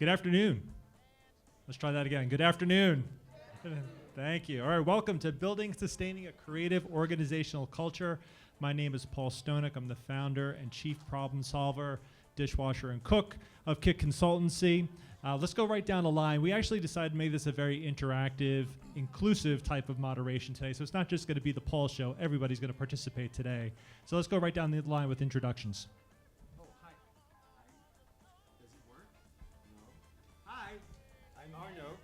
Good afternoon. Let's try that again. Good afternoon. Thank you. All right, welcome to Building Sustaining a Creative Organizational Culture. My name is Paul Stonek. I'm the founder and chief problem solver, dishwasher, and cook of Kick Consultancy. Let's go right down the line. We actually decided to make this a very interactive, inclusive type of moderation today. So it's not just going to be the Paul show. Everybody's going to participate today. So let's go right down the line with introductions. Oh, hi. Does it work? No. Hi, I'm Arno.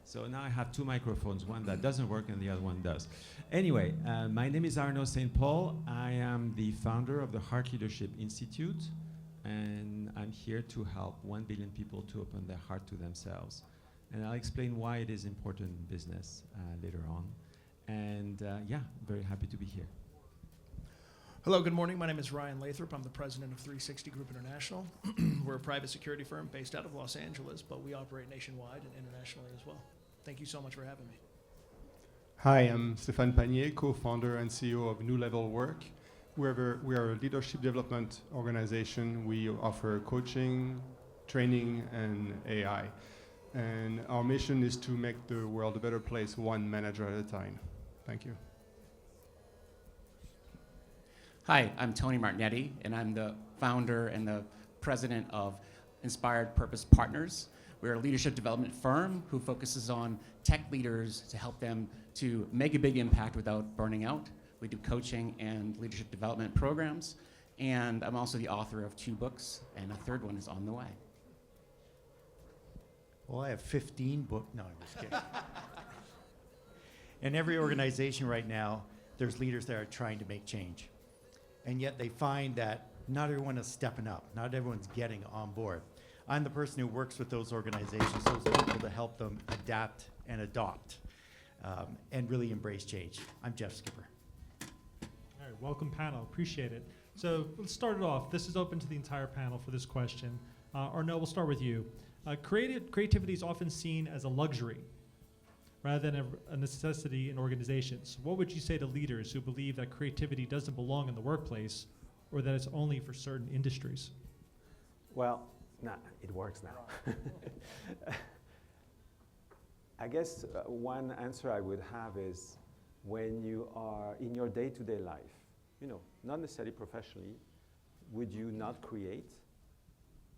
So now I have two microphones, one that doesn't work and the other one does. Anyway, my name is Arno St. Paul. I am the founder of the Heart Leadership Institute, and I'm here to help 1 billion people to open their heart to themselves. And I'll explain why it is important in business later on. And yeah, very happy to be here. Hello, good morning. My name is Ryan Lathrop. I'm the president of 360 Group International. We're a private security firm based out of Los Angeles, but we operate nationwide and internationally as well. Thank you so much for having me. Hi, I'm Stéphane Panier, co-founder and CEO of New Level Work. We are a leadership development organization. We offer coaching, training, and AI. And our mission is to make the world a better place, one manager at a time. Thank you. Hi, I'm Tony Martignetti, and I'm the founder and the president of Inspired Purpose Partners. We're a leadership development firm who focuses on tech leaders to help them to make a big impact without burning out. We do coaching and leadership development programs, and I'm also the author of 2 books, and a 3rd one is on the way. Well, I have 15 books. No, I'm just kidding. In every organization right now, there's leaders that are trying to make change. And yet they find that not everyone is stepping up. Not everyone's getting on board. I'm the person who works with those organizations, those people, to help them adapt and adopt and really embrace change. I'm Jeff Skipper. All right, welcome panel, appreciate it. So let's start it off. This is open to the entire panel for this question. Arnaud, we'll start with you. Creativity is often seen as a luxury rather than a necessity in organizations. What would you say to leaders who believe that creativity doesn't belong in the workplace or that it's only for certain industries? Well, it works now. I guess one answer I would have is when you are in your day-to-day life, not necessarily professionally, would you not create?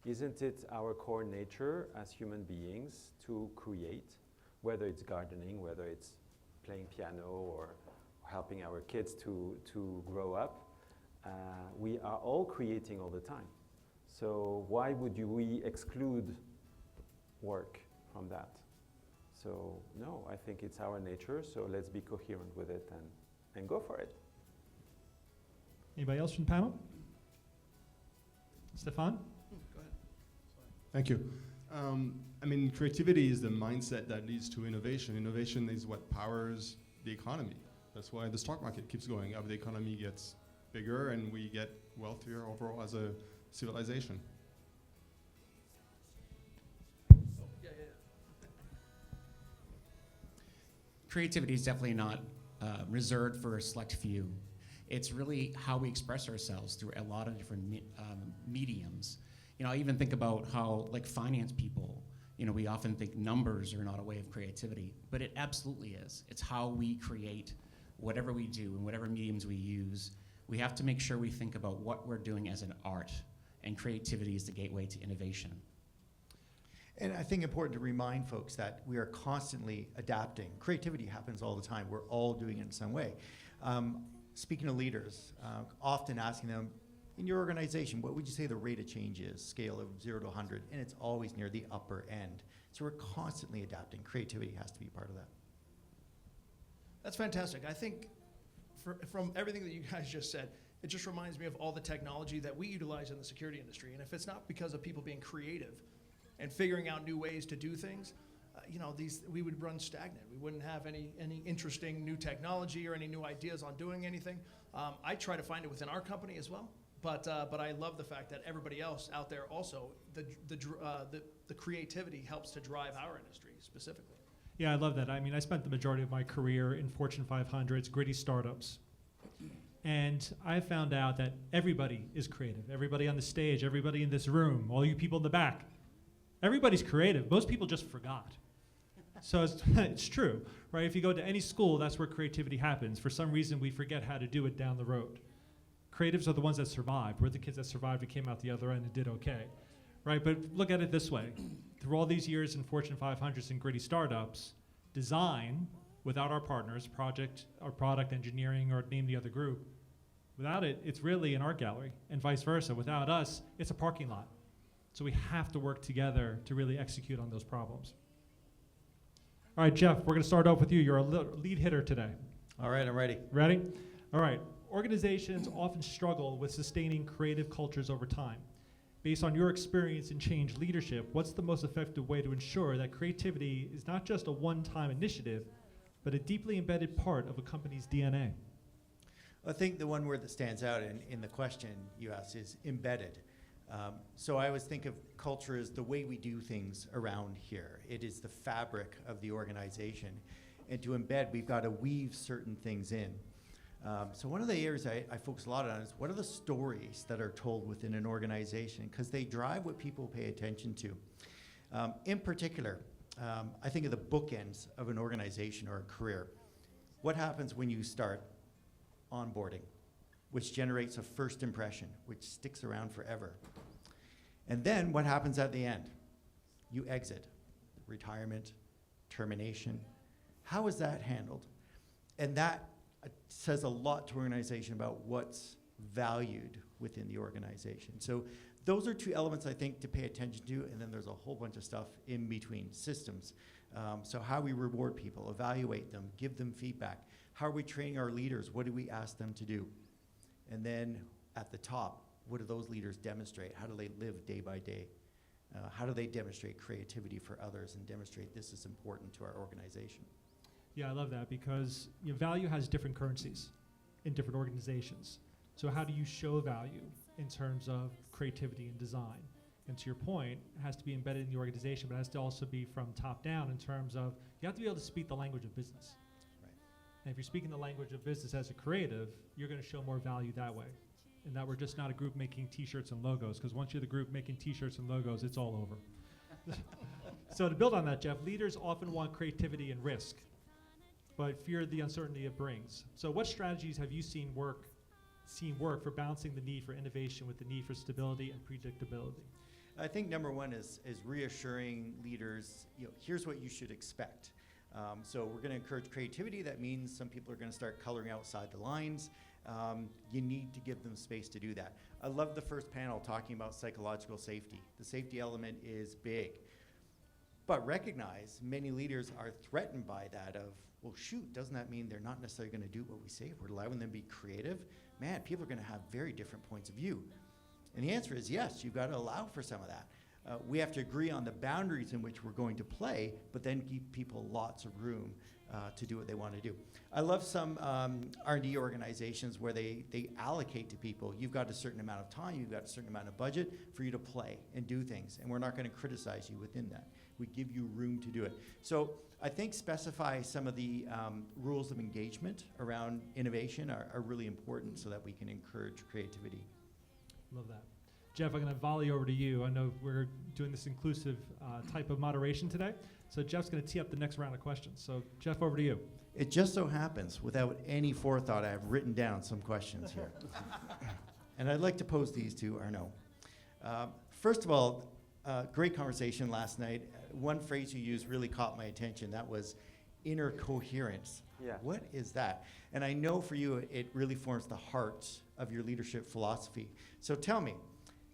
Isn't it our core nature as human beings to create, whether it's gardening, whether it's playing piano or helping our kids to grow up? We are all creating all the time. So why would we exclude work from that? So no, I think it's our nature, so let's be coherent with it and go for it. Anybody else from the panel? Stéphane? Go ahead. Thank you. Creativity is the mindset that leads to innovation. Innovation is what powers the economy. That's why the stock market keeps going up. The economy gets bigger and we get wealthier overall as a civilization. Creativity is definitely not reserved for a select few. It's really how we express ourselves through a lot of different mediums. I even think about how, like finance people, we often think numbers are not a way of creativity, but it absolutely is. It's how we create whatever we do and whatever mediums we use. We have to make sure we think about what we're doing as an art, and creativity is the gateway to innovation. And I think important to remind folks that we are constantly adapting. Creativity happens all the time. We're all doing it in some way. Speaking to leaders, often asking them, in your organization, what would you say the rate of change is, scale of 0 to 100? And it's always near the upper end. So we're constantly adapting. Creativity has to be part of that. That's fantastic. I think from everything that you guys just said, it just reminds me of all the technology that we utilize in the security industry. And if it's not because of people being creative and figuring out new ways to do things, we would run stagnant. We wouldn't have any interesting new technology or any new ideas on doing anything. I try to find it within our company as well. But I love the fact that everybody else out there also, the creativity helps to drive our industry specifically. Yeah, I love that. I spent the majority of my career in Fortune 500s, gritty startups. And I found out that everybody is creative. Everybody on the stage, everybody in this room, all you people in the back, Everybody's creative. Most people just forgot. So it's true, right? If you go to any school, that's where creativity happens. For some reason, we forget how to do it down the road. Creatives are the ones that survived. We're the kids that survived and came out the other end and did okay, right? But look at it this way. Through all these years in Fortune 500s and gritty startups, design, without our partners, project or product engineering or name the other group, without it, it's really an art gallery, and vice versa. Without us, it's a parking lot. So we have to work together to really execute on those problems. All right, Jeff, we're going to start off with you. You're a lead hitter today. All right, I'm ready. Ready? All right. Organizations often struggle with sustaining creative cultures over time. Based on your experience in change leadership, what's the most effective way to ensure that creativity is not just a one-time initiative, but a deeply embedded part of a company's DNA? I think the one word that stands out in the question you asked is embedded. So I always think of culture as the way we do things around here. It is the fabric of the organization. And to embed, we've got to weave certain things in. So one of the areas I focus a lot on is what are the stories that are told within an organization, because they drive what people pay attention to. In particular, I think of the bookends of an organization or a career. What happens when you start onboarding, which generates a first impression, which sticks around forever? And then what happens at the end? You exit, retirement, termination. How is that handled? And that says a lot to organization about what's valued within the organization. So those are two elements I think to pay attention to, and then there's a whole bunch of stuff in between systems. So how we reward people, evaluate them, give them feedback. How are we training our leaders? What do we ask them to do? And then at the top, what do those leaders demonstrate? How do they live day by day? How do they demonstrate creativity for others and demonstrate this is important to our organization? Yeah, I love that because value has different currencies in different organizations. So how do you show value in terms of creativity and design? And to your point, it has to be embedded in the organization, but it has to also be from top down in terms of you have to be able to speak the language of business. Right. And if you're speaking the language of business as a creative, you're going to show more value that way. And that we're just not a group making t-shirts and logos, because once you're the group making t-shirts and logos, it's all over. So to build on that, Jeff, leaders often want creativity and risk, but fear the uncertainty it brings. So what strategies have you seen work for balancing the need for innovation with the need for stability and predictability? I think number one is reassuring leaders, here's what you should expect. So we're going to encourage creativity. That means some people are going to start coloring outside the lines. You need to give them space to do that. I love the first panel talking about psychological safety. The safety element is big. But recognize many leaders are threatened by that of, well, shoot, doesn't that mean they're not necessarily going to do what we say? If we're allowing them to be creative, man, people are going to have very different points of view. And the answer is yes, you've got to allow for some of that. We have to agree on the boundaries in which we're going to play, but then give people lots of room to do what they want to do. I love some R&D organizations where they allocate to people, you've got a certain amount of time, you've got a certain amount of budget for you to play and do things, and we're not going to criticize you within that. We give you room to do it. So I think specify some of the rules of engagement around innovation are really important so that we can encourage creativity. Love that. Jeff, I'm going to volley over to you. I know we're doing this inclusive type of moderation today, so Jeff's going to tee up the next round of questions. So Jeff, over to you. It just so happens, without any forethought, I have written down some questions here. And I'd like to pose these to Arnaud. First of all, great conversation last night. One phrase you used really caught my attention. That was inner coherence. Yeah. What is that? And I know for you, it really forms the heart of your leadership philosophy. So tell me,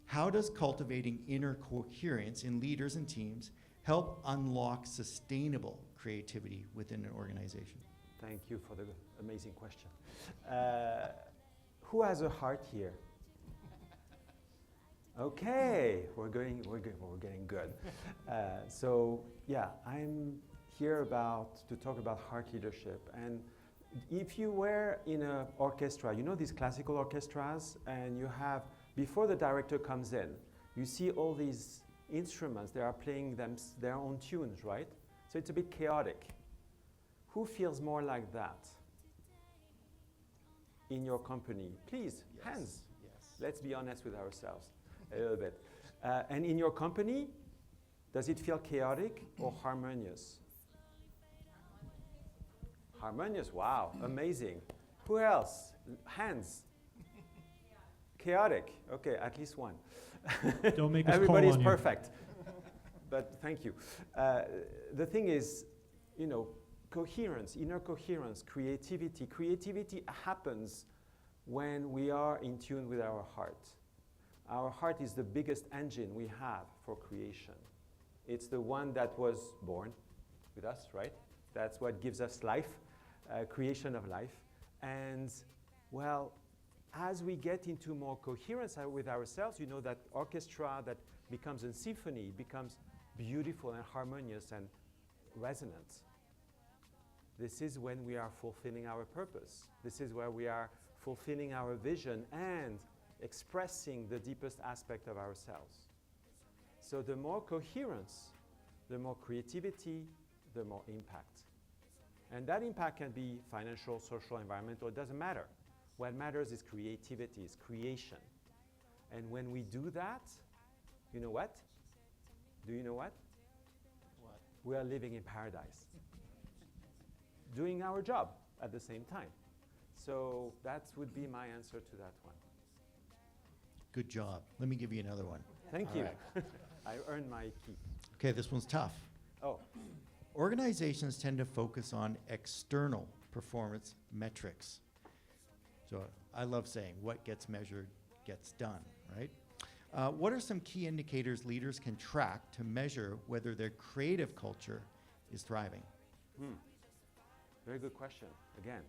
how does cultivating inner coherence in leaders and teams help unlock sustainable creativity within an organization? Thank you for the amazing question. Who has a heart here? Okay, we're getting good. So yeah, I'm here to talk about heart leadership. And if you were in an orchestra, you know these classical orchestras, and you have, before the director comes in, you see all these instruments, they are playing their own tunes, right? So it's a bit chaotic. Who feels more like that in your company? Please, Yes. hands. Yes. Let's be honest with ourselves a little bit. And in your company, Does it feel chaotic or harmonious? Harmonious, wow, amazing. Who else? Hands. Chaotic, okay, at least one. Don't make us call Everybody's on you. perfect. But thank you. The thing is, coherence, inner coherence, creativity. Creativity happens when we are in tune with our heart. Our heart is the biggest engine we have for creation. It's the one that was born with us, right? That's what gives us life, creation of life. And, well, as we get into more coherence with ourselves, that orchestra that becomes a symphony becomes beautiful and harmonious and resonant. This is when we are fulfilling our purpose. This is where we are fulfilling our vision and expressing the deepest aspect of ourselves. So the more coherence, the more creativity, the more impact. And that impact can be financial, social, environmental, it doesn't matter. What matters is creativity, is creation. And when we do that, you know what? Do you know what? What? We are living in paradise. Doing our job at the same time. So that would be my answer to that one. Good job. Let me give you another one. Thank All you. right. I earned my keep. Okay, this one's tough. Oh, Organizations tend to focus on external performance metrics. So I love saying what gets measured gets done, right? What are some key indicators leaders can track to measure whether their creative culture is thriving? very good question, again.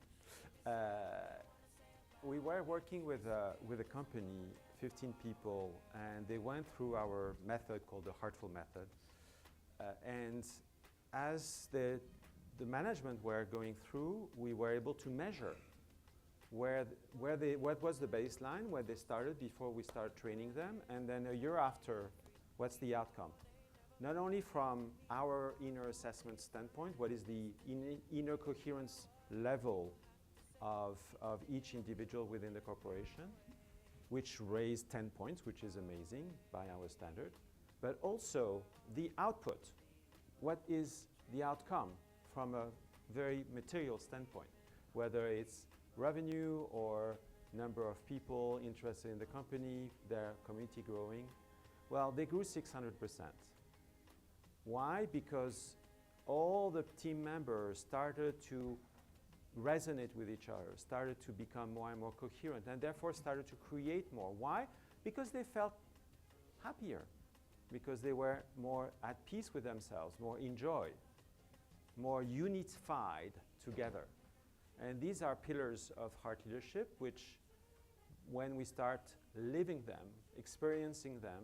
We were working with a company, 15 people, and they went through our method called the Heartful Method. And as the management were going through, we were able to measure what was the baseline, where they started before we started training them, and then a year after, what's the outcome? Not only from our inner assessment standpoint, what is the inner coherence level of each individual within the corporation, which raised 10 points, which is amazing by our standard, but also the output. What is the outcome from a very material standpoint, whether it's revenue or number of people interested in the company, their community growing? Well, they grew 600%. Why? Because all the team members started to resonate with each other, started to become more and more coherent, and therefore started to create more. Why? Because they felt happier, because they were more at peace with themselves, more in joy, more unified together. And these are pillars of heart leadership, which when we start living them, experiencing them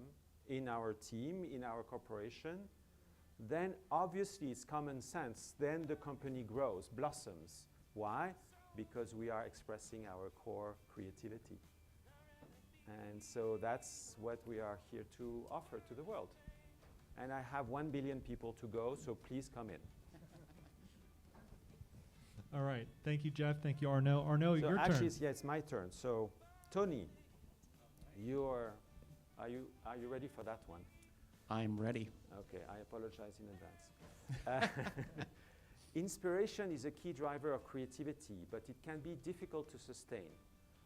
in our team, in our corporation, then obviously it's common sense. Then the company grows, blossoms. Why? Because we are expressing our core creativity. And so that's what we are here to offer to the world. And I have 1 billion people to go, so please come in. All right. Thank you, Jeff. Thank you, Arnaud. Arnaud, So your actually, turn. it's my turn. So, Tony, are you ready for that one? I'm ready. Okay, I apologize in advance. Inspiration is a key driver of creativity, but it can be difficult to sustain.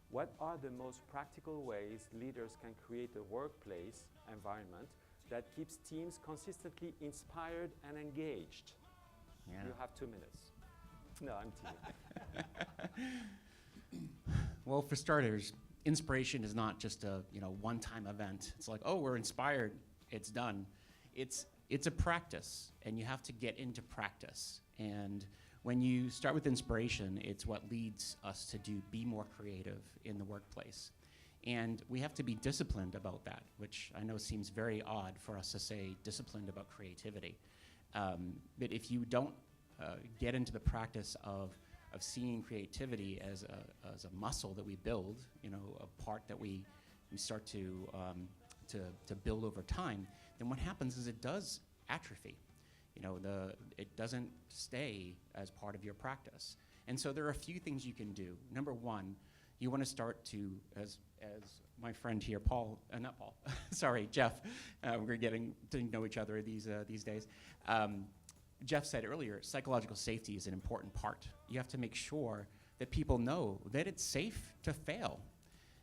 What are the most practical ways leaders can create a workplace environment that keeps teams consistently inspired and engaged? Yeah. You have 2 minutes. No, I'm teasing. Well, for starters, inspiration is not just a one-time event. It's like, oh, we're inspired, it's done. It's a practice, and you have to get into practice. And when you start with inspiration, it's what leads us to be more creative in the workplace. And we have to be disciplined about that, which I know seems very odd for us to say disciplined about creativity. But if you don't get into the practice of seeing creativity as a muscle that we build, a part that we start to build over time, then what happens is it does atrophy. It doesn't stay as part of your practice. And so there are a few things you can do. Number one, you want to start to, as my friend here, Paul, not Paul, sorry, Jeff, we're getting to know each other these days. Jeff said earlier, psychological safety is an important part. You have to make sure that people know that it's safe to fail,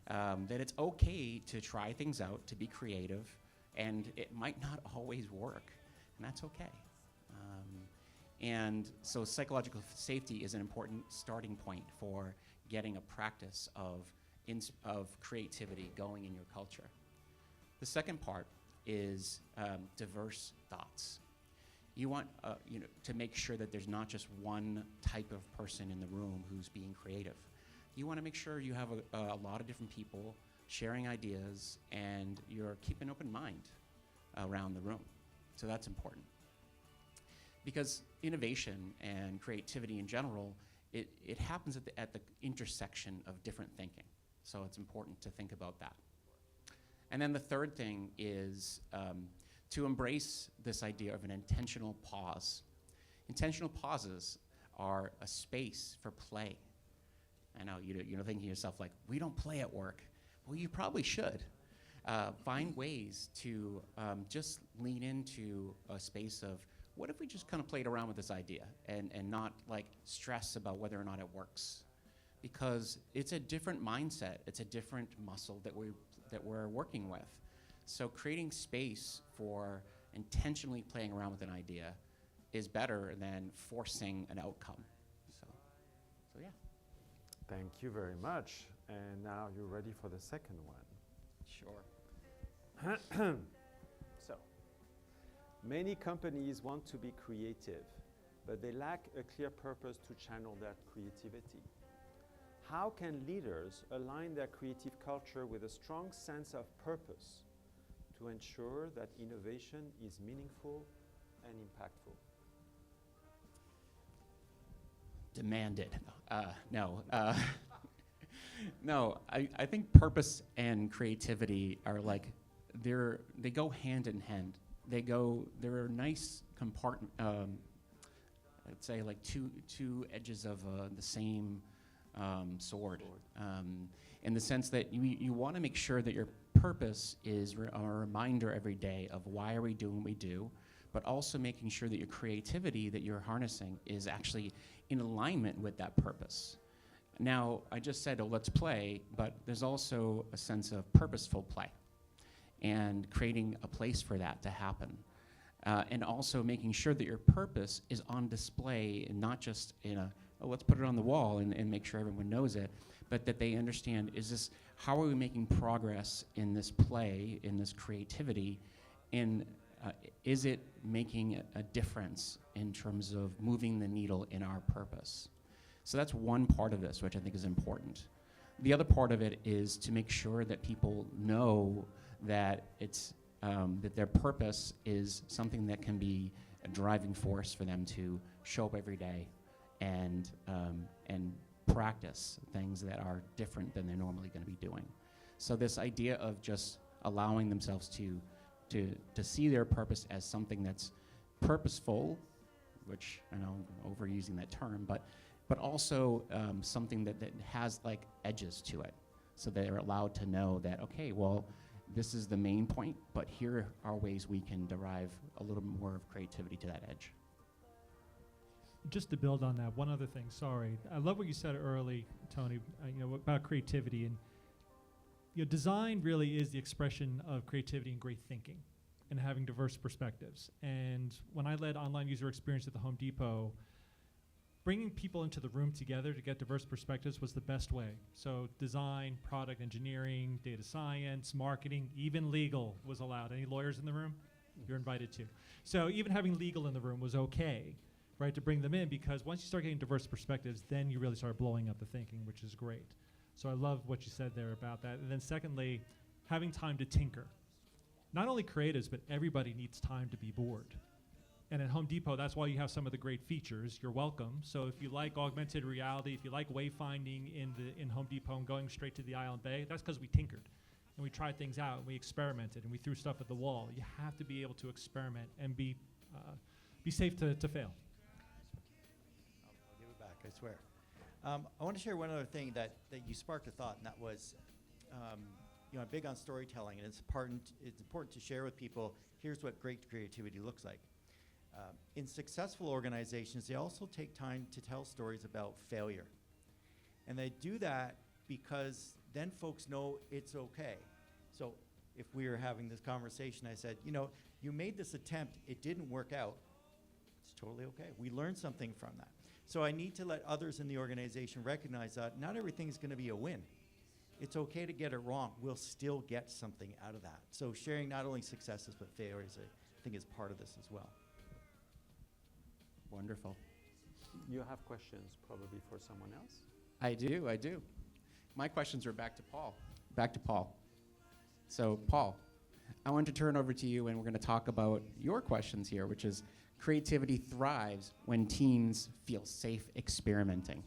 that it's okay to try things out, to be creative, and it might not always work, and that's okay. And so psychological safety is an important starting point for getting a practice of creativity going in your culture. The second part is diverse thoughts. You want to make sure that there's not just one type of person in the room who's being creative. You want to make sure you have a lot of different people sharing ideas, and you're keeping an open mind around the room. So that's important. Because innovation and creativity in general, it happens at the intersection of different thinking. So it's important to think about that. And then the third thing is to embrace this idea of an intentional pause. Intentional pauses are a space for play. I know you're thinking to yourself like, we don't play at work. Well, you probably should. Find ways to just lean into a space of, what if we just kind of played around with this idea and not like stress about whether or not it works? Because it's a different mindset, it's a different muscle that we're working with. So creating space for intentionally playing around with an idea is better than forcing an outcome. So yeah. Thank you very much. And now you're ready for the second one. Sure. So, many companies want to be creative, but they lack a clear purpose to channel that creativity. How can leaders align their creative culture with a strong sense of purpose to ensure that innovation is meaningful and impactful? Demanded. No. No, I think purpose and creativity are like, they go hand in hand. They're nice compartment, I'd say like two edges of the same sword. In the sense that you want to make sure that your purpose is a reminder every day of why are we doing what we do, but also making sure that your creativity that you're harnessing is actually in alignment with that purpose. Now, I just said, oh, let's play, but there's also a sense of purposeful play and creating a place for that to happen. And also making sure that your purpose is on display and not just in let's put it on the wall and make sure everyone knows it, but that they understand, how are we making progress in this play, in this creativity, and is it making a difference in terms of moving the needle in our purpose? So that's one part of this, which I think is important. The other part of it is to make sure that people know that that their purpose is something that can be a driving force for them to show up every day and practice things that are different than they're normally going to be doing. So this idea of just allowing themselves to see their purpose as something that's purposeful, which I know I'm overusing that term, but also something that has like edges to it, so they're allowed to know that, okay, well, this is the main point, but here are ways we can derive a little more of creativity to that edge. Just to build on that, one other thing, sorry. I love what you said early, Tony, about creativity. And design really is the expression of creativity and great thinking and having diverse perspectives. And when I led online user experience at the Home Depot, bringing people into the room together to get diverse perspectives was the best way. So design, product engineering, data science, marketing, even legal was allowed. Any lawyers in the room? You're invited to. So even having legal in the room was okay, right, to bring them in, because once you start getting diverse perspectives, then you really start blowing up the thinking, which is great. So I love what you said there about that. And then secondly, having time to tinker. Not only creatives, but everybody needs time to be bored. And at Home Depot, that's why you have some of the great features. You're welcome. So if you like augmented reality, if you like wayfinding in Home Depot and going straight to the aisle and bay, that's because we tinkered. And we tried things out, and we experimented, and we threw stuff at the wall. You have to be able to experiment and be safe to fail. I'll give it back, I swear. I want to share one other thing that you sparked a thought, and that was, I'm big on storytelling, and it's important to share with people, here's what great creativity looks like. In successful organizations, they also take time to tell stories about failure. And they do that because then folks know it's okay. So if we were having this conversation, I said, you made this attempt, it didn't work out. It's totally okay. We learned something from that. So I need to let others in the organization recognize that not everything is going to be a win. It's okay to get it wrong. We'll still get something out of that. So sharing not only successes but failures, I think is part of this as well. Wonderful. You have questions probably for someone else? I do. My questions are back to Paul. So, Paul, I want to turn over to you, and we're going to talk about your questions here, which is creativity thrives when teams feel safe experimenting.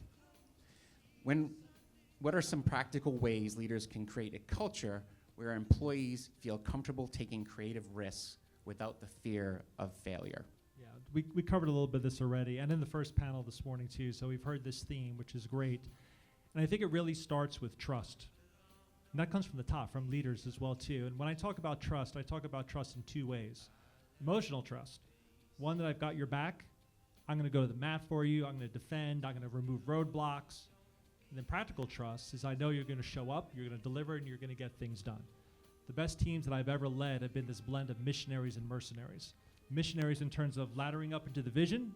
What are some practical ways leaders can create a culture where employees feel comfortable taking creative risks without the fear of failure? Yeah, we covered a little bit of this already, and in the first panel this morning too, so we've heard this theme, which is great. And I think it really starts with trust. And that comes from the top, from leaders as well too. And when I talk about trust, I talk about trust in two ways. Emotional trust. One, that I've got your back. I'm going to go to the mat for you. I'm going to defend. I'm going to remove roadblocks. And then practical trust is I know you're going to show up, you're going to deliver, and you're going to get things done. The best teams that I've ever led have been this blend of missionaries and mercenaries. Missionaries in terms of laddering up into the vision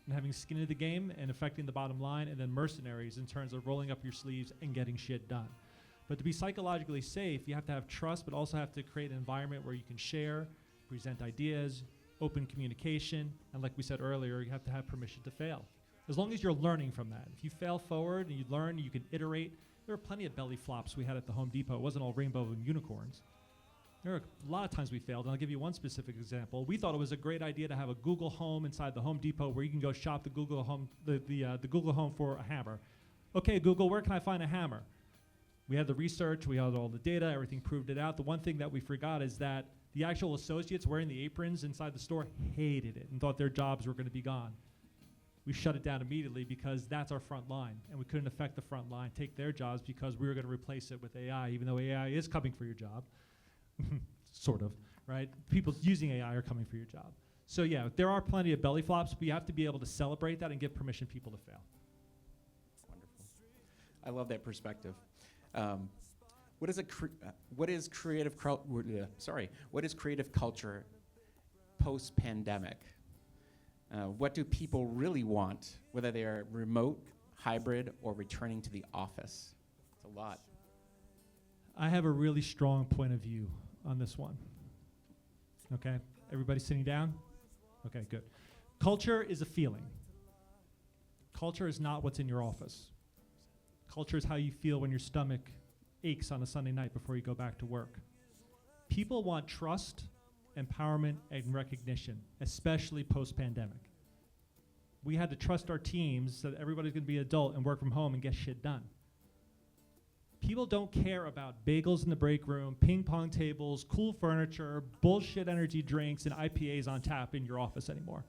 and having skin in the game and affecting the bottom line, and then mercenaries in terms of rolling up your sleeves and getting shit done. But to be psychologically safe, you have to have trust, but also have to create an environment where you can share, present ideas, open communication, and like we said earlier, you have to have permission to fail. As long as you're learning from that. If you fail forward and you learn, you can iterate. There were plenty of belly flops we had at the Home Depot. It wasn't all rainbow and unicorns. There are a lot of times we failed, and I'll give you one specific example. We thought it was a great idea to have a Google Home inside the Home Depot where you can go shop the Google Home, the Google Home for a hammer. Okay, Google, where can I find a hammer? We had the research, we had all the data, everything proved it out. The one thing that we forgot is that the actual associates wearing the aprons inside the store hated it and thought their jobs were going to be gone. We shut it down immediately because that's our front line, and we couldn't affect the front line, take their jobs, because we were going to replace it with AI, even though AI is coming for your job. Sort of, right? People using AI are coming for your job. So yeah, there are plenty of belly flops, but you have to be able to celebrate that and give permission people to fail. Wonderful. I love that perspective. What is creative culture post-pandemic? What do people really want, whether they are remote, hybrid, or returning to the office? It's a lot. I have a really strong point of view on this one. Okay, everybody sitting down? Okay, good. Culture is a feeling. Culture is not what's in your office. Culture is how you feel when your stomach aches on a Sunday night before you go back to work. People want trust, empowerment, and recognition, especially post-pandemic. We had to trust our teams that everybody's going to be adult and work from home and get shit done. People don't care about bagels in the break room, ping pong tables, cool furniture, bullshit energy drinks, and IPAs on tap in your office anymore.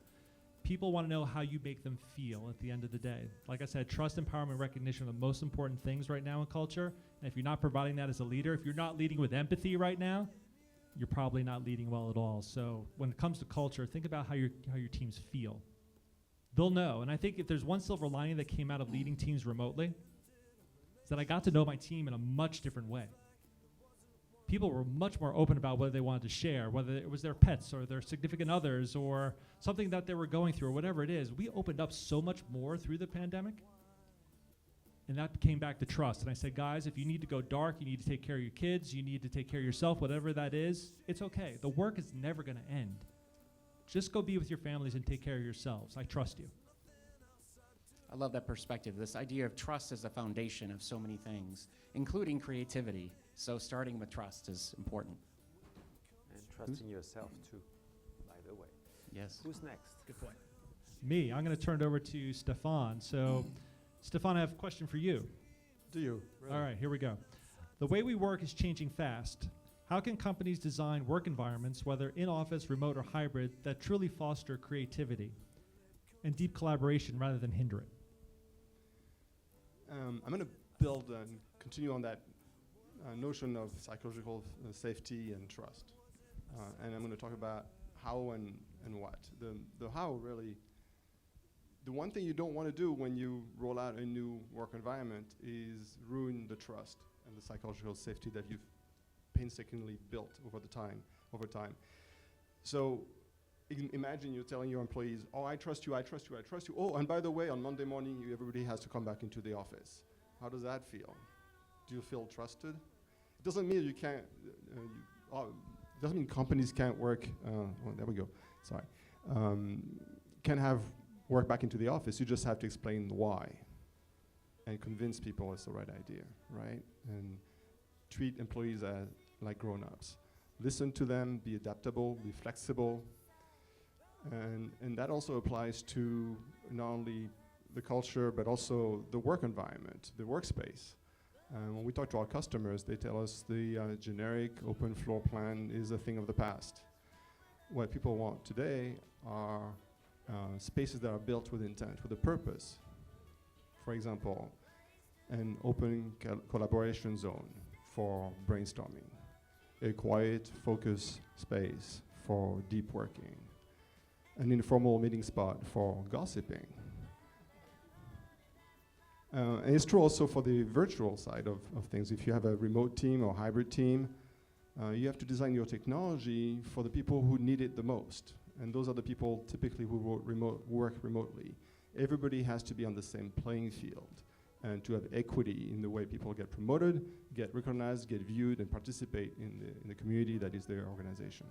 People want to know how you make them feel at the end of the day. Like I said, trust, empowerment, recognition are the most important things right now in culture. And if you're not providing that as a leader, if you're not leading with empathy right now, you're probably not leading well at all. So when it comes to culture, think about how your teams feel. They'll know. And I think if there's one silver lining that came out of leading teams remotely, is that I got to know my team in a much different way. People were much more open about what they wanted to share, whether it was their pets or their significant others or something that they were going through or whatever it is. We opened up so much more through the pandemic. And that came back to trust. And I said, guys, if you need to go dark, you need to take care of your kids, you need to take care of yourself, whatever that is, it's okay. The work is never going to end. Just go be with your families and take care of yourselves. I trust you. I love that perspective. This idea of trust as the foundation of so many things, including creativity. So starting with trust is important. And trusting yourself too, by the way. Yes. Who's next? Good point. Me, I'm going to turn it over to Stefan. So, Stefan, I have a question for you. Do you? Really? All right, here we go. The way we work is changing fast. How can companies design work environments, whether in office, remote, or hybrid, that truly foster creativity and deep collaboration rather than hinder it? I'm going to build and continue on that notion of psychological safety and trust. And I'm going to talk about how and what. The how really, the one thing you don't want to do when you roll out a new work environment is ruin the trust and the psychological safety that you've painstakingly built over time. So imagine you're telling your employees, oh, I trust you, I trust you, I trust you. Oh, and by the way, on Monday morning, everybody has to come back into the office. How does that feel? Do you feel trusted? It doesn't mean you can't, doesn't mean companies can't work, there we go, sorry. Can have work back into the office, you just have to explain why and convince people it's the right idea, right? And treat employees as like grown-ups. Listen to them, be adaptable, be flexible, and that also applies to not only the culture, but also the work environment, the workspace. When we talk to our customers, they tell us the generic open floor plan is a thing of the past. What people want today are spaces that are built with intent, with a purpose. For example, an open collaboration zone for brainstorming, a quiet focus space for deep working, an informal meeting spot for gossiping. And it's true also for the virtual side of things. If you have a remote team or hybrid team, you have to design your technology for the people who need it the most. And those are the people typically who work remotely. Everybody has to be on the same playing field and to have equity in the way people get promoted, get recognized, get viewed, and participate in the community that is their organization.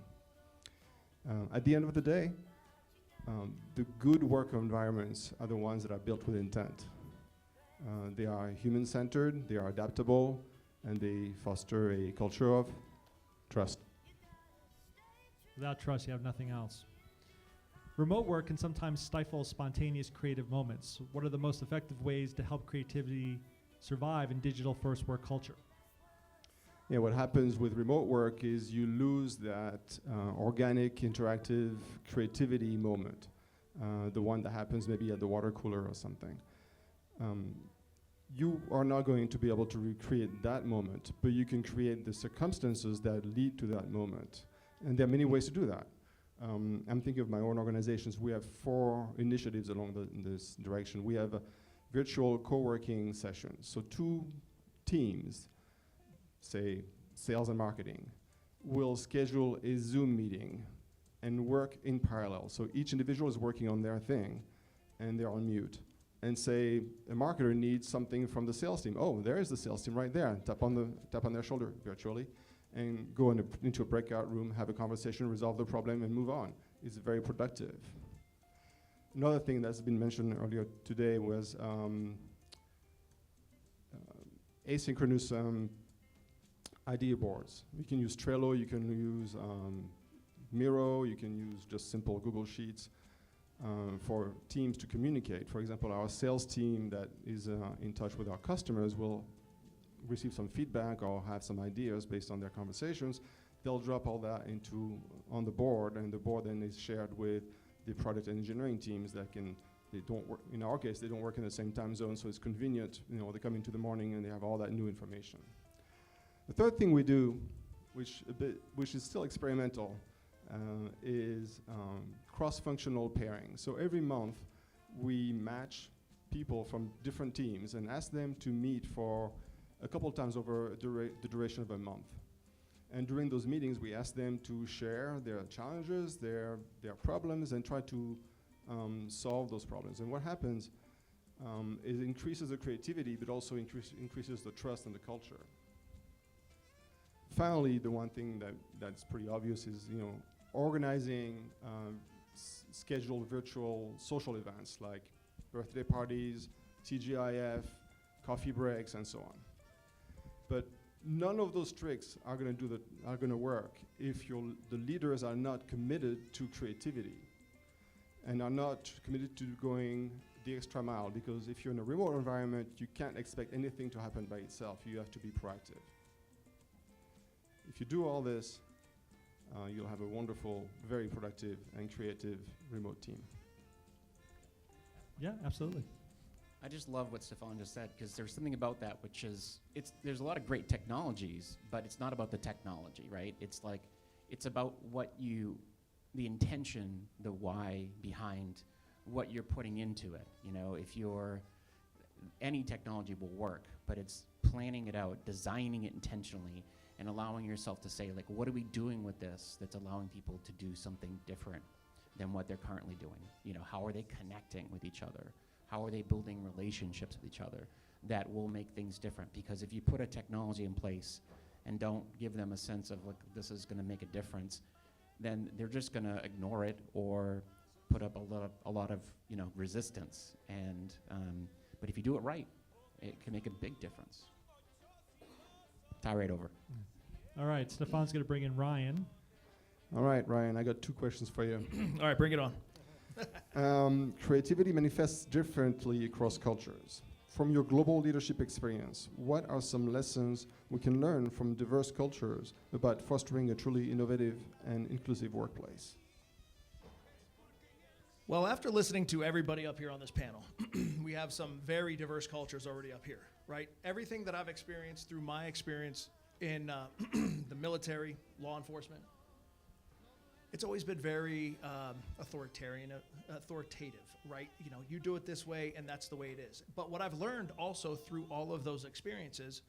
At the end of the day, the good work environments are the ones that are built with intent. They are human-centered, they are adaptable, and they foster a culture of trust. Without trust, you have nothing else. Remote work can sometimes stifle spontaneous creative moments. What are the most effective ways to help creativity survive in digital-first work culture? Yeah, what happens with remote work is you lose that organic, interactive creativity moment, the one that happens maybe at the water cooler or something. You are not going to be able to recreate that moment, but you can create the circumstances that lead to that moment. And there are many ways to do that. I'm thinking of my own organizations. We have 4 initiatives along this direction. We have virtual co-working sessions. So 2 teams, say sales and marketing, will schedule a Zoom meeting and work in parallel. So each individual is working on their thing and they're on mute. And say a marketer needs something from the sales team. Oh, there is the sales team right there. Tap on their shoulder virtually and go into a breakout room, have a conversation, resolve the problem, and move on. It's very productive. Another thing that's been mentioned earlier today was asynchronous idea boards. You can use Trello, you can use Miro, you can use just simple Google Sheets for teams to communicate. For example, our sales team that is in touch with our customers will receive some feedback or have some ideas based on their conversations. They'll drop all that on the board, and the board then is shared with the product engineering teams that they don't work, in our case, they don't work in the same time zone, so it's convenient. They come into the morning and they have all that new information. The third thing we do, which is still experimental, is cross-functional pairing. So every month, we match people from different teams and ask them to meet for a couple times over the duration of a month. And during those meetings, we ask them to share their challenges, their problems, and try to solve those problems. And what happens is it increases the creativity, but also increases the trust and the culture. Finally, the one thing that's pretty obvious is, organizing scheduled virtual social events like birthday parties, TGIF, coffee breaks, and so on. But none of those tricks are going to work if the leaders are not committed to creativity and are not committed to going the extra mile. Because if you're in a remote environment, you can't expect anything to happen by itself. You have to be proactive. If you do all this, you'll have a wonderful, very productive, and creative remote team. Yeah, absolutely. I just love what Stefan just said, because there's something about that which is, there's a lot of great technologies, but it's not about the technology, right? It's like, it's about the intention, the why behind what you're putting into it. You know, any technology will work, but it's planning it out, designing it intentionally, and allowing yourself to say, like, what are we doing with this that's allowing people to do something different than what they're currently doing? You know, how are they connecting with each other? How are they building relationships with each other that will make things different? Because if you put a technology in place and don't give them a sense of, like, this is gonna make a difference, then they're just gonna ignore it or put up a lot of resistance. And but if you do it right, it can make a big difference. Tie right over. All right, Stefan's going to bring in Ryan. All right, Ryan, I got 2 questions for you. All right, bring it on. Creativity manifests differently across cultures. From your global leadership experience, what are some lessons we can learn from diverse cultures about fostering a truly innovative and inclusive workplace? Well, after listening to everybody up here on this panel, we have some very diverse cultures already up here, right? Everything that I've experienced through my experience in the military, law enforcement, it's always been very authoritative, right? You know, you do it this way and that's the way it is. But what I've learned also through all of those experiences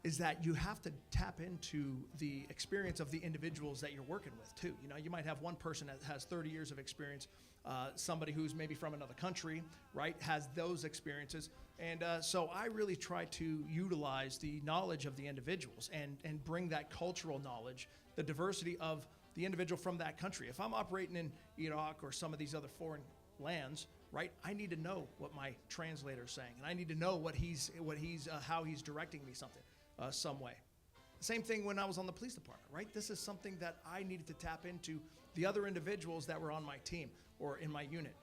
is that you have to tap into the experience of the individuals that you're working with too. You know, you might have one person that has 30 years of experience, somebody who's maybe from another country, right, has those experiences. And so I really try to utilize the knowledge of the individuals and bring that cultural knowledge, the diversity of the individual from that country. If I'm operating in Iraq or some of these other foreign lands, right, I need to know what my translator's saying, and I need to know how he's directing me some way. Same thing when I was on the police department, right? This is something that I needed to tap into the other individuals that were on my team or in my unit.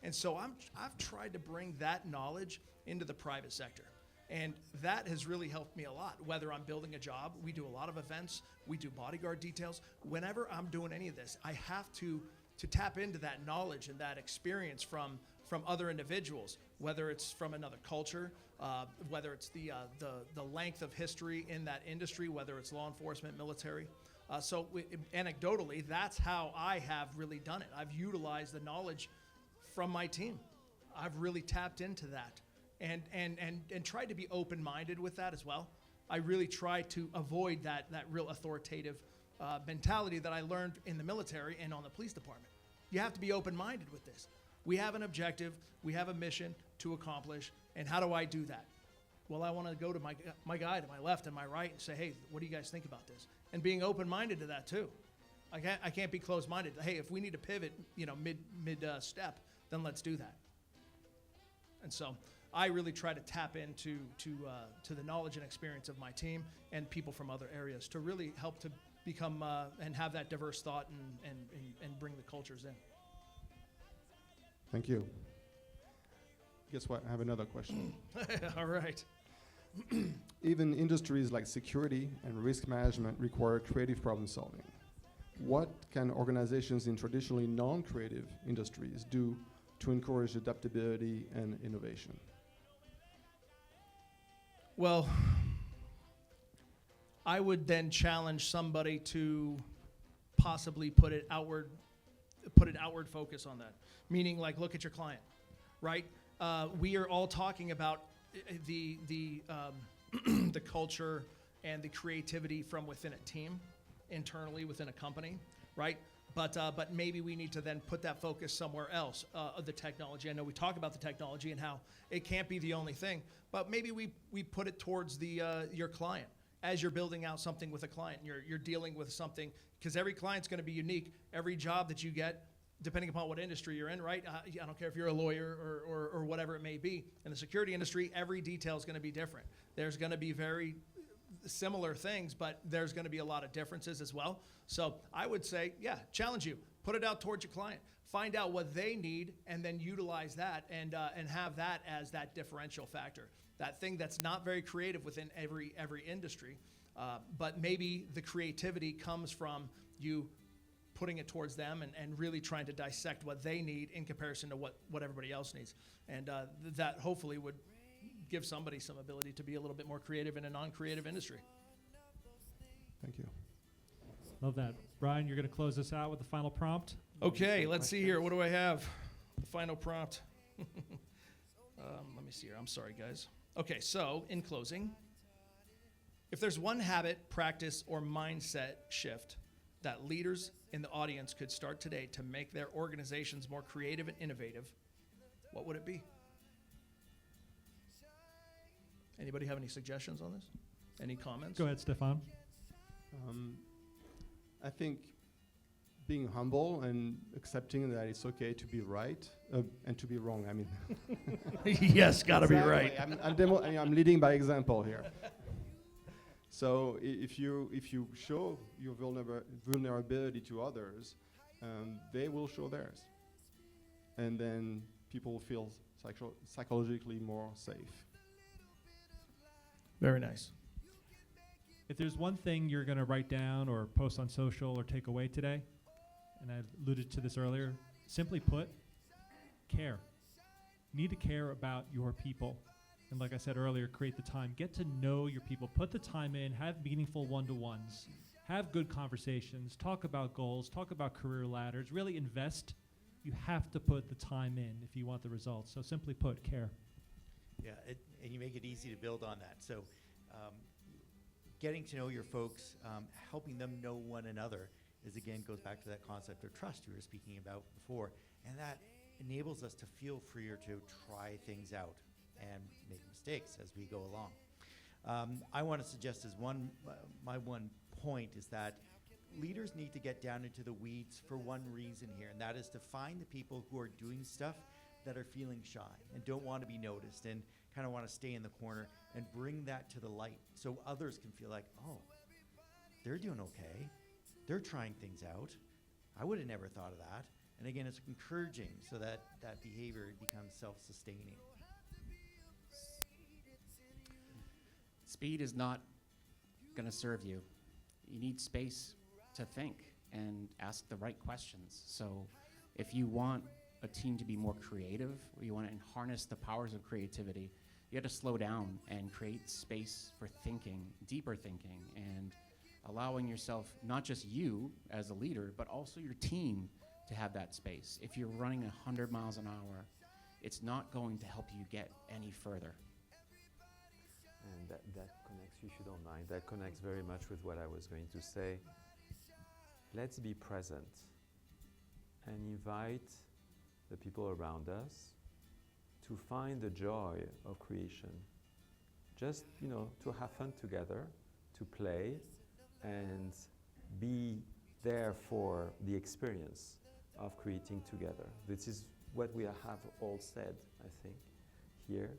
And so I've tried to bring that knowledge into the private sector. And that has really helped me a lot. Whether I'm building a job, we do a lot of events, we do bodyguard details. Whenever I'm doing any of this, I have to tap into that knowledge and that experience from other individuals, whether it's from another culture, whether it's the length of history in that industry, whether it's law enforcement, military. So anecdotally, that's how I have really done it. I've utilized the knowledge from my team. I've really tapped into that and tried to be open-minded with that as well. I really try to avoid that real authoritative mentality that I learned in the military and on the police department. You have to be open-minded with this. We have an objective, we have a mission to accomplish, and how do I do that? Well, I want to go to my guy to my left and my right and say, hey, what do you guys think about this? And being open-minded to that too. I can't be closed-minded. Hey, if we need to pivot, mid step, then let's do that. And so I really try to tap into the knowledge and experience of my team and people from other areas to really help to become and have that diverse thought and bring the cultures in. Thank you. Guess what? I have another question. All right. Even industries like security and risk management require creative problem solving. What can organizations in traditionally non-creative industries do to encourage adaptability and innovation? Well, I would then challenge somebody to possibly put an outward focus on that. Meaning, like, look at your client, right? We are all talking about the the culture and the creativity from within a team, internally within a company, right? But maybe we need to then put that focus somewhere else. The technology. I know we talk about the technology and how it can't be the only thing, but maybe we put it towards your client. As you're building out something with a client, you're dealing with something, because every client's going to be unique. Every job that you get, depending upon what industry you're in, right? I don't care if you're a lawyer or whatever it may be. In the security industry, every detail is going to be different. There's going to be very similar things, but there's going to be a lot of differences as well. So I would say, yeah, challenge you. Put it out towards your client. Find out what they need, and then utilize that and have that as that differential factor. That thing that's not very creative within every industry, but maybe the creativity comes from you putting it towards them and really trying to dissect what they need in comparison to what everybody else needs. And that hopefully would give somebody some ability to be a little bit more creative in a non-creative industry. Thank you. Love that. Brian, you're going to close us out with the final prompt. Okay, let's see here. What do I have? The final prompt. Let me see here. I'm sorry, guys. Okay, so in closing, if there's one habit, practice, or mindset shift that leaders in the audience could start today to make their organizations more creative and innovative, what would it be? Anybody have any suggestions on this? Any comments? Go ahead, Stefan. I think being humble and accepting that it's okay to be right and to be wrong. I mean, Yes, gotta be exactly. right. I'm leading by example here. So if you show your vulnerability to others, they will show theirs, and then people feel psychologically more safe. Very nice. If there's one thing you're going to write down or post on social or take away today, and I alluded to this earlier, simply put, care. You need to care about your people. And like I said earlier, create the time. Get to know your people. Put the time in. Have meaningful one-to-ones. Have good conversations. Talk about goals. Talk about career ladders. Really invest. You have to put the time in if you want the results. So simply put, care. Yeah, and you make it easy to build on that. So getting to know your folks, helping them know one another again goes back to that concept of trust you were speaking about before. And that enables us to feel freer to try things out and make mistakes as we go along. I want to suggest as my one point is that leaders need to get down into the weeds for one reason here, and that is to find the people who are doing stuff that are feeling shy and don't want to be noticed and kind of want to stay in the corner, and bring that to the light so others can feel like, oh, they're doing okay. They're trying things out. I would have never thought of that. And again, it's encouraging so that that behavior becomes self-sustaining. Speed is not going to serve you. You need space to think and ask the right questions. So if you want a team to be more creative, or you want to harness the powers of creativity, you have to slow down and create space for thinking, deeper thinking, and allowing yourself, not just you as a leader, but also your team to have that space. If you're running 100 miles an hour, it's not going to help you get any further. And that connects, if you don't mind, that connects very much with what I was going to say. Let's be present and invite the people around us to find the joy of creation. Just, to have fun together, to play, and be there for the experience of creating together. This is what we have all said, I think, here.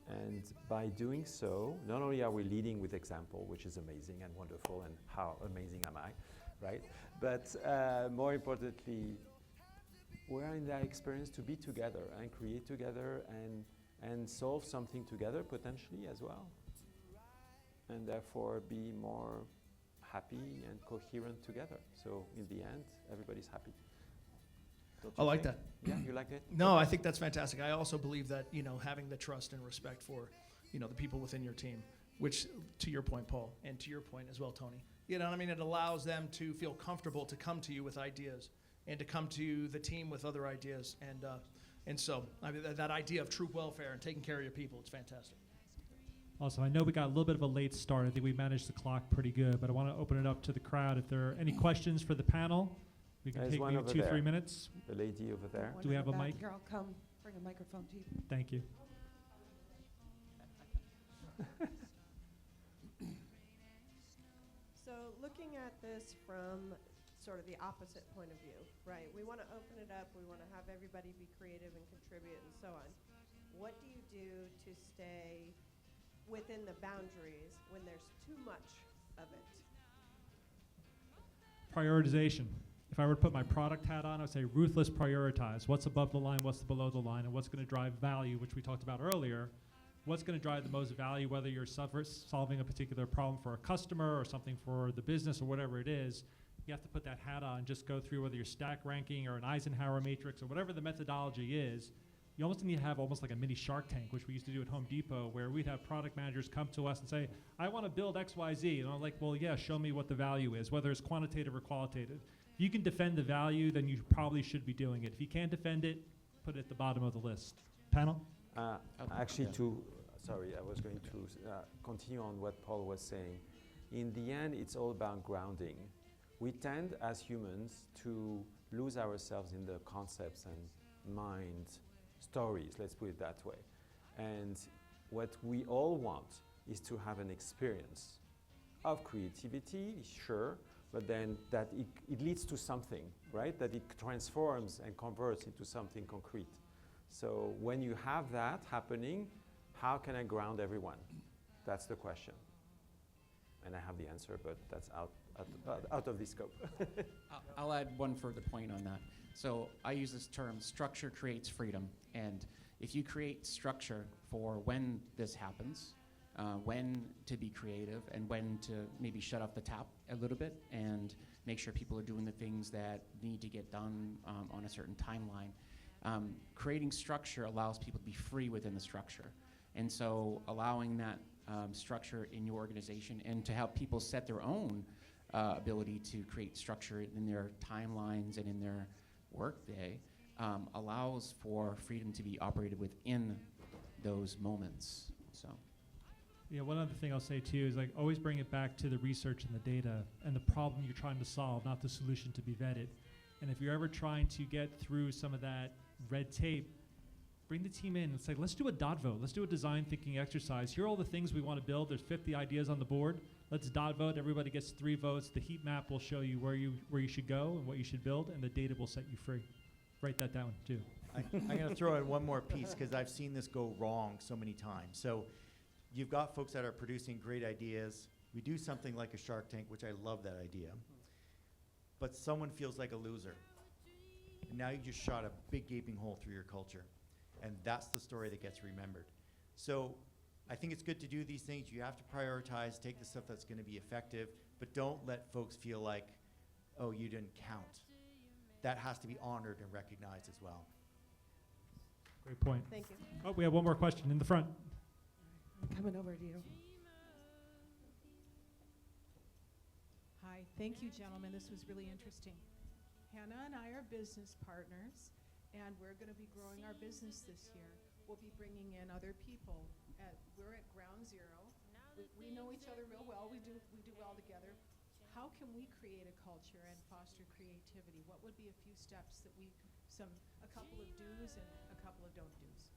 And by doing so, not only are we leading with example, which is amazing and wonderful, and how amazing am I, right? But more importantly, we're in that experience to be together and create together and solve something together potentially as well. And therefore be more happy and coherent together. So in the end, everybody's happy. I like that. Yeah, you like it? No, I think that's fantastic. I also believe that, having the trust and respect for, the people within your team, which, to your point, Paul, and to your point as well, Tony, it allows them to feel comfortable to come to you with ideas and to come to the team with other ideas. And so that idea of true welfare and taking care of your people, it's fantastic. Also, I know we got a little bit of a late start. I think we managed the clock pretty good, but I want to open it up to the crowd. If there are any questions for the panel, we can There's take one maybe over 2-3 there. minutes. The lady over there. Do we have a mic? Here, I'll come bring a microphone to you. Thank you. So looking at this from sort of the opposite point of view, right? We want to open it up. We want to have everybody be creative and contribute and so on. What do you do to stay within the boundaries when there's too much of it? Prioritization. If I were to put my product hat on, I would say ruthless prioritize. What's above the line, what's below the line, and what's going to drive value, which we talked about earlier. What's going to drive the most value, whether you're solving a particular problem for a customer or something for the business or whatever it is. you have to put that hat on, just go through whether you're stack ranking or an Eisenhower matrix or whatever the methodology is. You almost need to have almost like a mini Shark Tank, which we used to do at Home Depot, where we'd have product managers come to us and say, I want to build XYZ. And I'm like, well, yeah, show me what the value is, whether it's quantitative or qualitative. If you can defend the value, then you probably should be doing it. If you can't defend it, put it at the bottom of the list. Panel? Actually, sorry, I was going to continue on what Paul was saying. In the end, it's all about grounding. We tend, as humans, to lose ourselves in the concepts and mind stories, let's put it that way. And what we all want is to have an experience of creativity, sure, but then that it leads to something, right? That it transforms and converts into something concrete. So when you have that happening, how can I ground everyone? That's the question. And I have the answer, but that's out of the scope. I'll add one further point on that. So I use this term, structure creates freedom. And if you create structure for when this happens, when to be creative and when to maybe shut off the tap a little bit and make sure people are doing the things that need to get done on a certain timeline. Creating structure allows people to be free within the structure. And so allowing that structure in your organization and to have people set their own ability to create structure in their timelines and in their workday allows for freedom to be operated within those moments. So. Yeah, one other thing I'll say too is like always bring it back to the research and the data and the problem you're trying to solve, not the solution to be vetted. And if you're ever trying to get through some of that red tape, bring the team in and say, let's do a dot vote. Let's do a design thinking exercise. Here are all the things we want to build. There's 50 ideas on the board. Let's dot vote. Everybody gets 3 votes. The heat map will show you where you should go and what you should build, and the data will set you free. Write that down too. I'm going to throw in one more piece because I've seen this go wrong so many times. So you've got folks that are producing great ideas. We do something like a Shark Tank, which I love that idea. But someone feels like a loser. And now you just shot a big gaping hole through your culture. And that's the story that gets remembered. So I think it's good to do these things. You have to prioritize, take the stuff that's going to be effective, but don't let folks feel like, oh, you didn't count. That has to be honored and recognized as well. Great point. Thank you. Oh, we have one more question in the front. I'm coming over to you. Hi, thank you, gentlemen. This was really interesting. Hannah and I are business partners, and we're going to be growing our business this year. We'll be bringing in other people. We're at ground zero. We know each other real well. We do well together. How can we create a culture and foster creativity? What would be a few steps that a couple of do's and a couple of don't do's?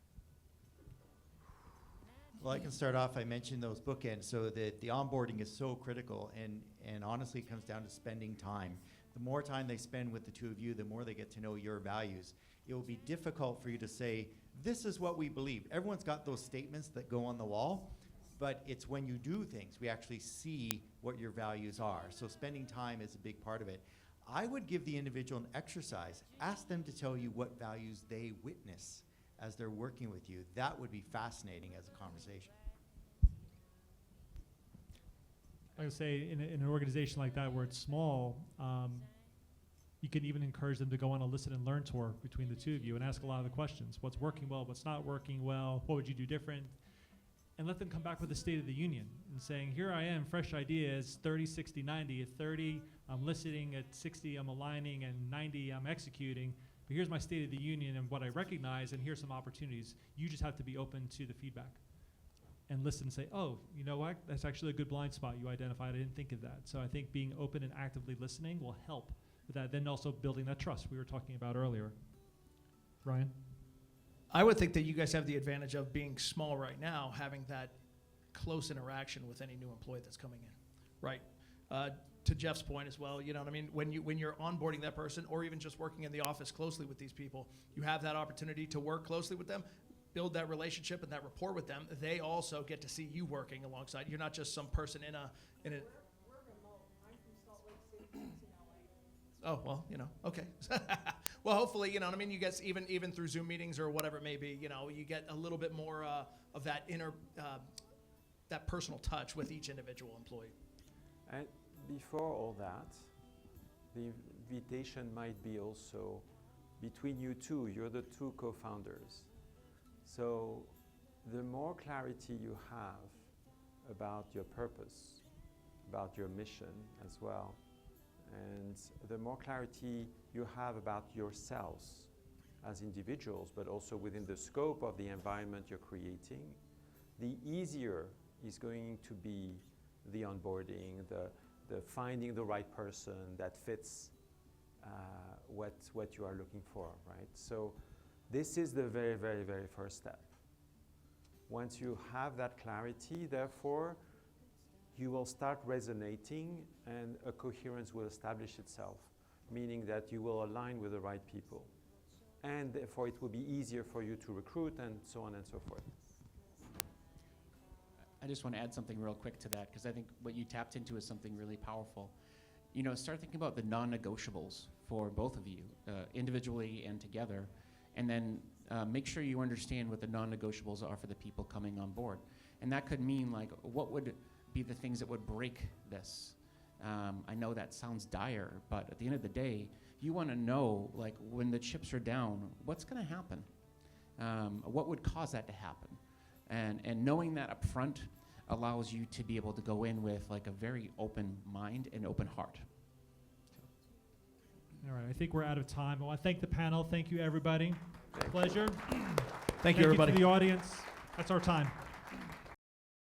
Well, I can start off. I mentioned those bookends, so that the onboarding is so critical, and honestly, it comes down to spending time. The more time they spend with the two of you, the more they get to know your values. It will be difficult for you to say, this is what we believe. Everyone's got those statements that go on the wall, but it's when you do things, we actually see what your values are. So spending time is a big part of it. I would give the individual an exercise. Ask them to tell you what values they witness as they're working with you. That would be fascinating as a conversation. I would say in an organization like that where it's small, you can even encourage them to go on a listen and learn tour between the two of you and ask a lot of the questions. What's working well, what's not working well, what would you do different? And let them come back with a State of the Union and saying, here I am, fresh ideas, 30, 60, 90. At 30, I'm listening. At 60, I'm aligning. And 90, I'm executing. But here's my State of the Union and what I recognize, and here's some opportunities. You just have to be open to the feedback and listen and say, oh, you know what? That's actually a good blind spot you identified. I didn't think of that. So I think being open and actively listening will help with that. Then also building that trust we were talking about earlier. Ryan? I would think that you guys have the advantage of being small right now, having that close interaction with any new employee that's coming in, right? To Jeff's point as well, you know what I mean? When you're onboarding that person, or even just working in the office closely with these people, you have that opportunity to work closely with them, build that relationship and that rapport with them. They also get to see you working alongside. You're not just some person in a. We're remote. I'm from Salt Lake City. He's in LA. Oh, well, you know, okay. Well, hopefully, you know what I mean, you get even through Zoom meetings or whatever it may be, you know, you get a little bit more of that that personal touch with each individual employee. And before all that, the invitation might be also between you two. You're the two co-founders. So the more clarity you have about your purpose, about your mission as well, and the more clarity you have about yourselves as individuals, but also within the scope of the environment you're creating, the easier is going to be the onboarding, the finding the right person that fits what you are looking for, right? So this is the very, very, very first step. Once you have that clarity, therefore, you will start resonating and a coherence will establish itself, meaning that you will align with the right people. And therefore, it will be easier for you to recruit and so on and so forth. I just want to add something real quick to that, because I think what you tapped into is something really powerful. You know, start thinking about the non-negotiables for both of you, individually and together, and then make sure you understand what the non-negotiables are for the people coming on board. And that could mean, like, what would be the things that would break this? I know that sounds dire, but at the end of the day, you want to know, like, when the chips are down, what's going to happen? What would cause that to happen? And knowing that up front allows you to be able to go in with, like, a very open mind and open heart. All right, I think we're out of time. I want to thank the panel. Thank you, everybody. Pleasure. Thank you, everybody. To the audience. That's our time.